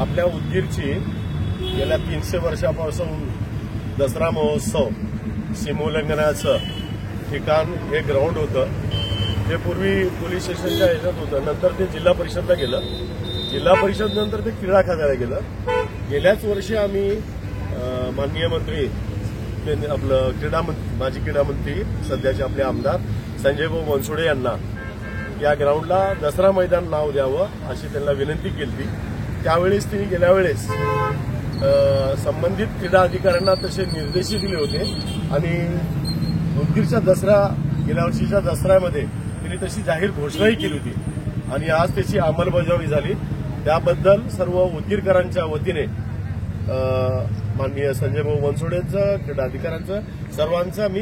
आपल्या उदगीरची गेल्या 300 वर्षापासून दसरा महोत्सव सीमोल्लंघनाचं ठिकाण हे ग्राउंड होतं. ते पूर्वी पोलीस स्टेशनच्या ह्याच्यात होतं. नंतर ते जिल्हा परिषदला गेलं. जिल्हा परिषद नंतर ते क्रीडा खात्याला गेलं. गेल्याच वर्षी आम्ही माननीय मंत्री आपलं माजी क्रीडा मंत्री सध्याचे आपले आमदार संजयभाऊ बनसोडे यांना या ग्राउंडला दसरा मैदान नाव द्यावं अशी त्यांना विनंती केली. त्यावेळेस त्यांनी गेल्या वेळेस संबंधित क्रीडा अधिकाऱ्यांना तसे निर्देश दिले होते आणि उदगीरच्या गेल्या वर्षीच्या दसऱ्यामध्ये त्यांनी तशी जाहीर घोषणाही केली होती आणि आज त्याची अंमलबजावणी झाली. त्याबद्दल सर्व उदगीरकरांच्या वतीने माननीय संजयभाऊ बनसोडेंचं क्रीडा अधिकाऱ्यांचं सर्वांचा मी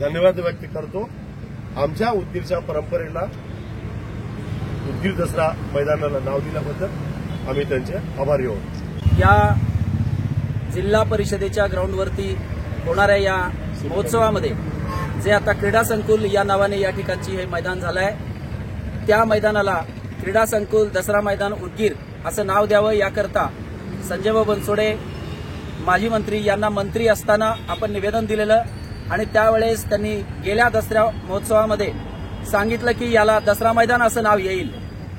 धन्यवाद व्यक्त करतो. आमच्या उदगीरच्या परंपरेला उदगीर दसरा मैदानाला नाव दिल्याबद्दल आम्ही त्यांचे आभारी आहोत. या जिल्हा परिषदेच्या ग्राउंडवरती होणाऱ्या या महोत्सवामध्ये जे आता क्रीडा संकुल या नावाने या ठिकाणची हे मैदान झालं आहे, त्या मैदानाला क्रीडा संकुल दसरा मैदान उदगीर असं नाव द्यावं याकरता संजयभाऊ बनसोडे माजी मंत्री यांना मंत्री असताना आपण निवेदन दिलेलं आणि त्यावेळेस त्यांनी गेल्या दसऱ्या महोत्सवामध्ये सांगितलं की याला दसरा मैदान असं नाव येईल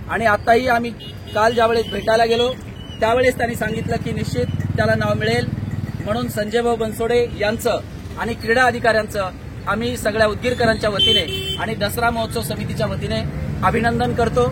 आणि आताही आम्ही काल ज्यावेळेस भेटायला गेलो त्यावेळेस त्यांनी सांगितलं की निश्चित त्याला नाव मिळेल. म्हणून संजयभाऊ बनसोडे यांचं आणि क्रीडा अधिकाऱ्यांचं आम्ही सगळ्या उदगीरकरांच्या वतीने आणि दसरा महोत्सव समितीच्या वतीने अभिनंदन करतो.